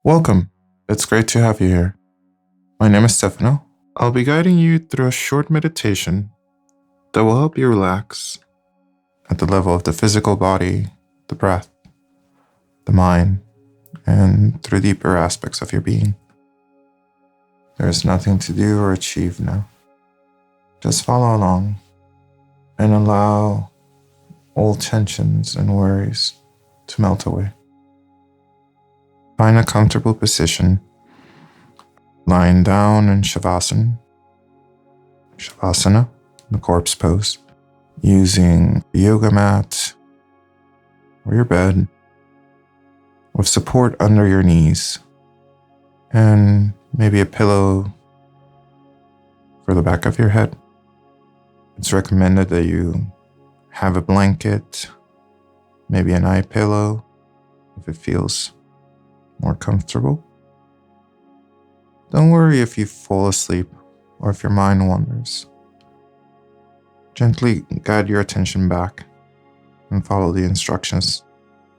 Welcome. It's great to have you here. My name is Stefano. I'll be guiding you through a short meditation that will help you relax at the level of the physical body, the breath, the mind, and through deeper aspects of your being. There is nothing to do or achieve now. Just follow along and allow all tensions and worries to melt away. Find a comfortable position, lying down in Shavasana, the corpse pose, using a yoga mat or your bed with support under your knees and maybe a pillow for the back of your head. It's recommended that you have a blanket, maybe an eye pillow if it feels more comfortable. Don't worry if you fall asleep or if your mind wanders. Gently guide your attention back and follow the instructions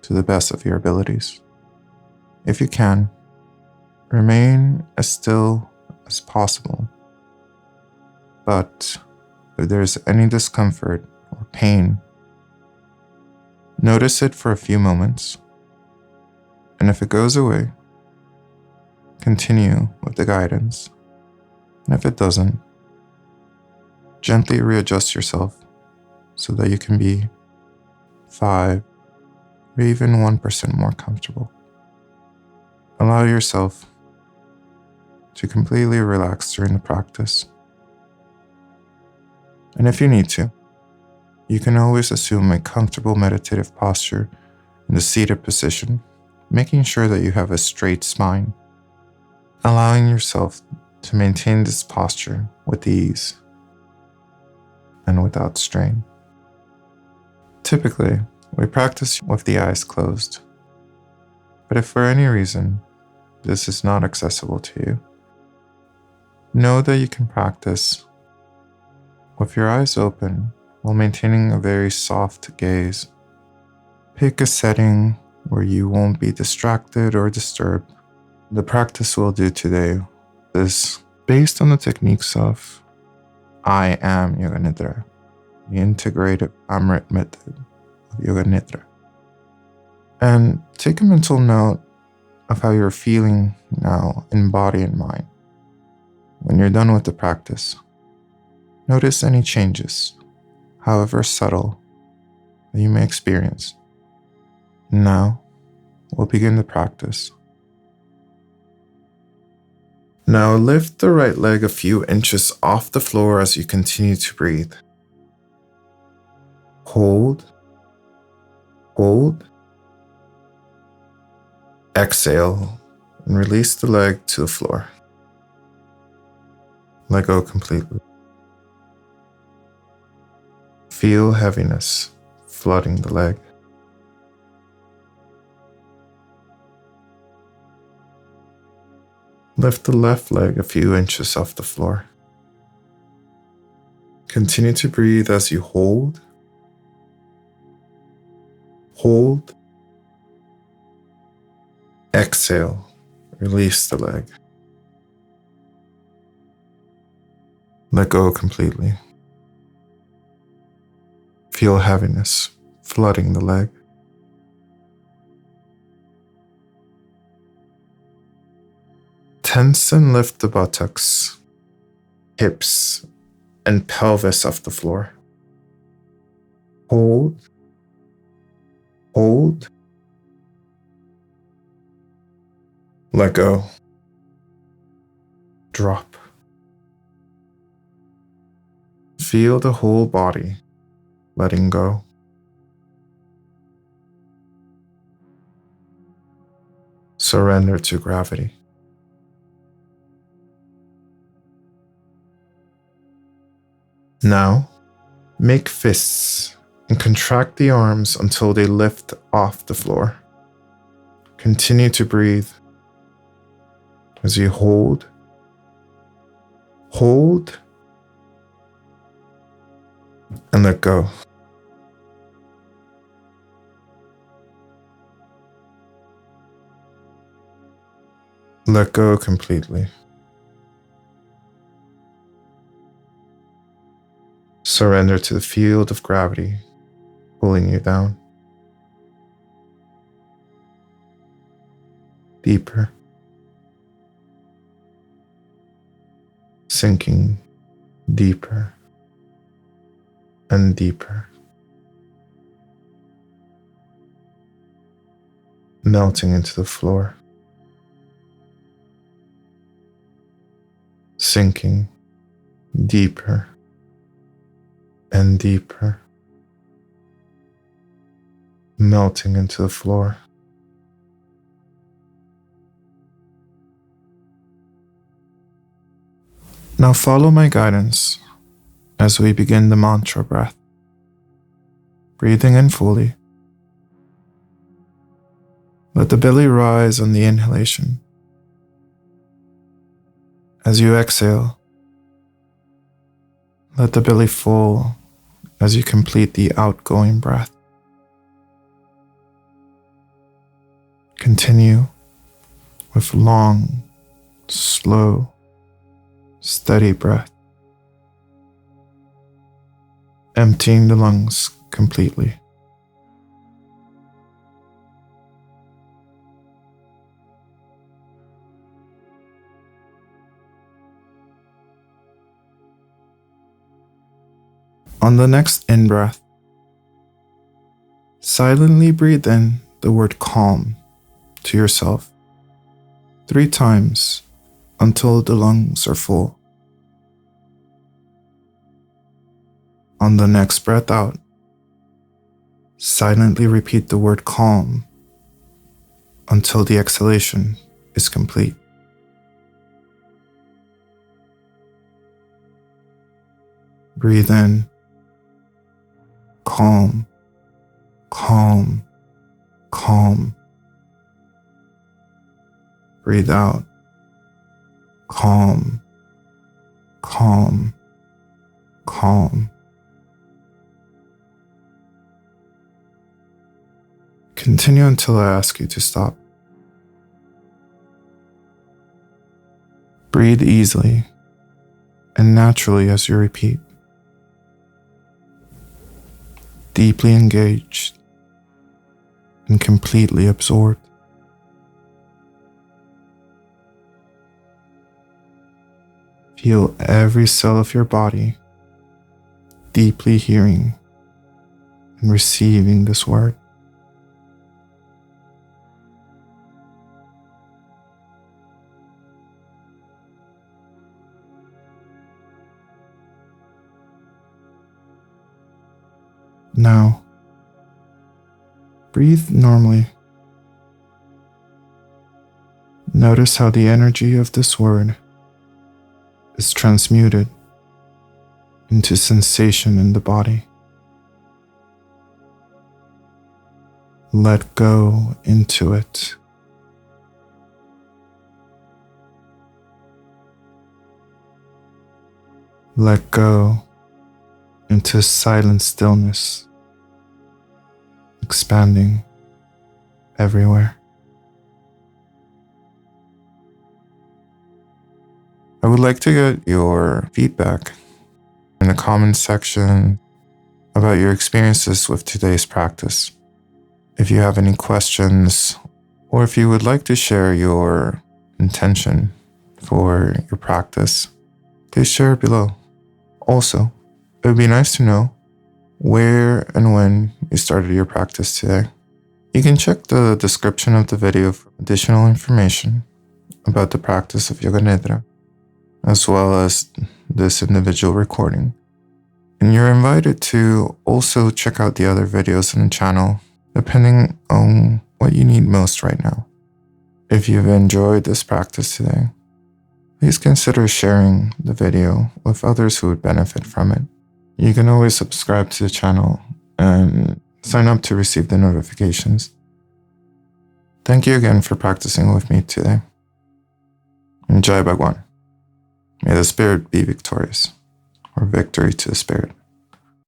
to the best of your abilities. If you can, remain as still as possible. But if there's any discomfort or pain, notice it for a few moments. And if it goes away, continue with the guidance. And if it doesn't, gently readjust yourself so that you can be 5 or even 1% more comfortable. Allow yourself to completely relax during the practice. And if you need to, you can always assume a comfortable meditative posture in the seated position, making sure that you have a straight spine, allowing yourself to maintain this posture with ease and without strain. Typically, we practice with the eyes closed, but if for any reason this is not accessible to you, know that you can practice with your eyes open while maintaining a very soft gaze. Pick a setting where you won't be distracted or disturbed. The practice we'll do today is based on the techniques of I am Yoga Nidra, the Integrative Amrit method of Yoga Nidra. And take a mental note of how you're feeling now in body and mind. When you're done with the practice, notice any changes, however subtle, that you may experience. Now, we'll begin the practice. Now lift the right leg a few inches off the floor as you continue to breathe. Hold. Exhale and release the leg to the floor. Let go completely. Feel heaviness flooding the leg. Lift the left leg a few inches off the floor. Continue to breathe as you hold. Exhale, release the leg. Let go completely. Feel heaviness flooding the leg. Tense and lift the buttocks, hips, and pelvis off the floor. Hold. Let go. Drop. Feel the whole body letting go. Surrender to gravity. Now, make fists and contract the arms until they lift off the floor. Continue to breathe as you hold, and let go. Let go completely. Surrender to the field of gravity pulling you down. Deeper. Sinking deeper and deeper. Melting into the floor. Sinking deeper and deeper. Melting into the floor. Now follow my guidance as we begin the mantra breath. Breathing in fully. Let the belly rise on the inhalation. As you exhale, let the belly fall as you complete the outgoing breath. Continue with long, slow, steady breath, emptying the lungs completely. On the next in-breath, silently breathe in the word calm to yourself 3 times until the lungs are full. On the next breath out, silently repeat the word calm until the exhalation is complete. Breathe in, calm, calm, calm. Breathe out, calm, calm, calm. Continue until I ask you to stop. Breathe easily and naturally as you repeat. Deeply engaged and completely absorbed. Feel every cell of your body deeply hearing and receiving this word. Now, breathe normally. Notice how the energy of this word is transmuted into sensation in the body. Let go into it. Let go into silent stillness, expanding everywhere. I would like to get your feedback in the comments section about your experiences with today's practice. If you have any questions, or if you would like to share your intention for your practice, please share it below. Also, it would be nice to know where and when you started your practice today. You can check the description of the video for additional information about the practice of Yoga Nidra, as well as this individual recording. And you're invited to also check out the other videos on the channel, depending on what you need most right now. If you've enjoyed this practice today, please consider sharing the video with others who would benefit from it. You can always subscribe to the channel and sign up to receive the notifications. Thank you again for practicing with me today. Enjoy Bhagwan. May the spirit be victorious, or victory to the spirit.